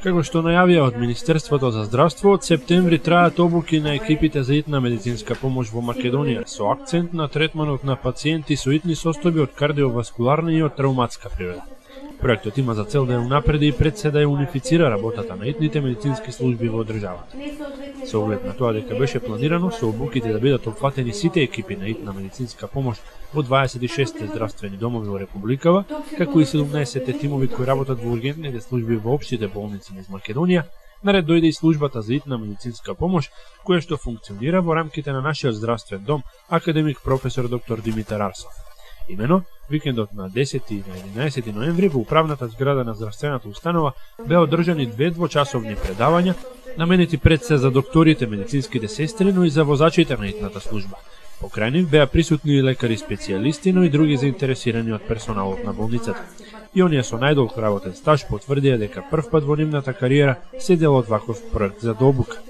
Како што најавија од Министерството за здравство, од септември траат обуки на екипите за итна медицинска помош во Македонија, со акцент на третманот на пациенти со итни состојби од кардиоваскуларна и од травматска природа. Проектот има за цел да ја унапреди и пред се да ја унифицира работата на итните медицински служби во државата. Со оглед на тоа дека беше планирано со обуките да бидат опфатени сите екипи на итна медицинска помош во 26 здравствени домови во Републикава, како и 17 тимови кои работат во ургентните служби во општите болници низ Македонија, наред дојде и службата за итна медицинска помош, која што функционира во рамките на нашиот здравствен дом, академик професор доктор Димитар Арсов. Имено, викендот на 10 и на 11 ноември во управната зграда на здравствената установа беа одржани 2 двочасовни предавања, наменети пред се за докторите, медицинските сестри, но и за возачите на итната служба. Покрај нив беа присутни и лекари специјалисти, но и други заинтересирани од персоналот на болницата. И оние со најдолг работен стаж потврдија дека првпат во нивната кариера се дел од ваков проект за дообука.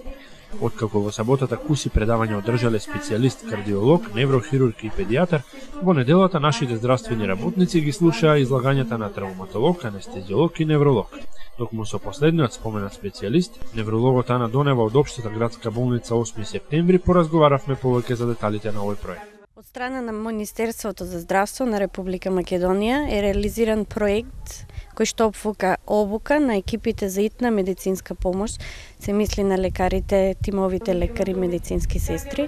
Откако во саботата куси предавања одржале специјалист, кардиолог, неврохирург и педијатар, во неделата нашите здравствени работници ги слушаа излагањата на травматолог, анестезиолог и невролог. Токму со последниот споменат специјалист, неврологот Ана Донева од Општата градска болница 8 септември, поразговаравме повеќе за деталите на овој проект. Од страна на Министерството за здравство на Република Македонија е реализиран проект кој што опфука обука на екипите за итна медицинска помош, се мисли на лекарите, тимовите лекари, медицински сестри,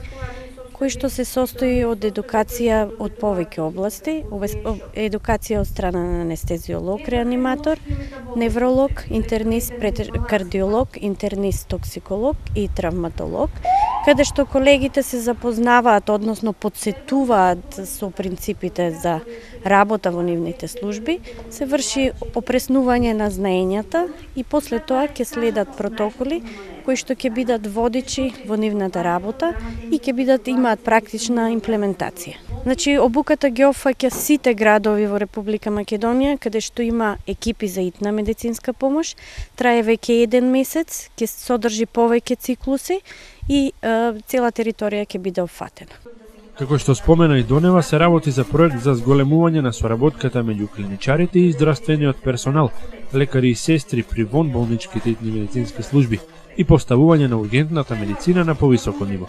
кој што се состои од едукација од повеќе области, едукација од страна на анестезиолог, реаниматор, невролог, интернист, кардиолог, интернист, токсиколог и травматолог, каде што колегите се запознаваат, односно подсетуваат со принципите за работа во нивните служби, се врши опреснување на знаењата и после тоа ќе следат протоколи кои што ќе бидат водичи во нивната работа и ќе имаат практична имплементација. Значи, обуката ги опфаќа сите градови во Република Македонија, каде што има екипи за итна медицинска помош, трае веќе 1 месец, ќе содржи повеќе циклуси и цела територија ќе биде опфатена. Како што спомена и Донева, се работи за проект за зголемување на соработката меѓу клиничарите и здравствениот персонал, лекари и сестри при вонболничките итни медицински служби и поставување на ургентната медицина на повисоко ниво.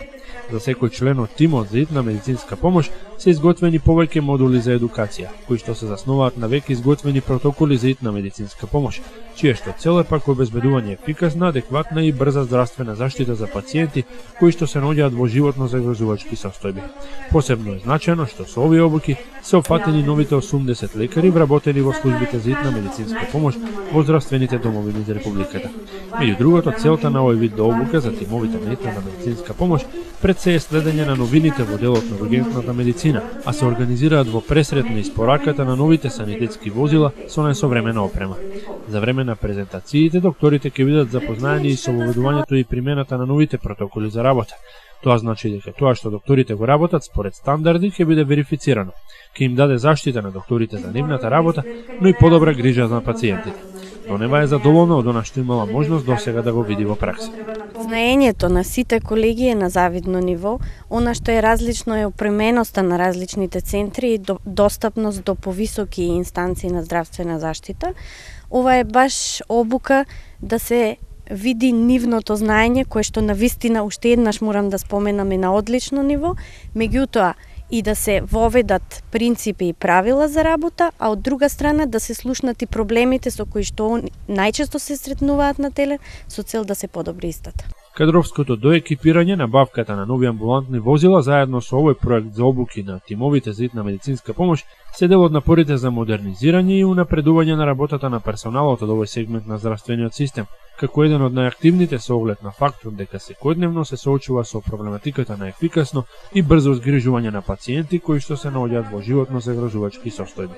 За секој член од тимот за итна медицинска помош се изготвени повеќе модули за едукација, кои што се заснуваат на веќе изготвени протоколи за итна медицинска помош, чие што цел е пак обезбедување ефикасна, адекватна и брза здравствена заштита за пациенти кои што се наоѓаат во животно загрозувачки состојби. Посебно е значено што со овие обуки се опфатени новите 80 лекари вработени во службите за итна медицинска помош во здравствените домови низ Републиката. Меѓу другото, целта на овој вид обука за тимовите на итна медицинска помош пред се е следење на новините во делот на ургентната медицина, а се организираат во пресред на испораката на новите санитетски возила со најсовремена опрема. За време на презентациите, докторите ќе бидат запознаени и со воведувањето и примената на новите протоколи за работа. Тоа значи дека тоа што докторите го работат според стандарди ќе биде верифицирано, ќе им даде заштита на докторите за нивната работа, но и подобра грижа за пациентите. Донева е задоволна од она што имала можност досега да го види во пракса. Знаењето на сите колеги е на завидно ниво, она што е различно е опременоста на различните центри и достапност до повисоки инстанции на здравствена заштита. Ова е баш обука да се види нивното знаење, кое што навистина уште еднаш морам да споменам на одлично ниво, меѓутоа и да се воведат принципи и правила за работа, а од друга страна да се слушнат и проблемите со кои што најчесто се сретнуваат на терен со цел да се подобри истата. Кадровското доекипирање, набавката на нови амбулантни возила заедно со овој проект за обуки на тимовите за итна медицинска помош се дел од напорите за модернизирање и унапредување на работата на персоналот од овој сегмент на здравствениот систем, како еден од најактивните со оглед на фактот дека секојдневно се соочува со проблематиката на ефикасно и брзо згрижување на пациенти кои што се наоѓаат во животно загрозувачки состојби.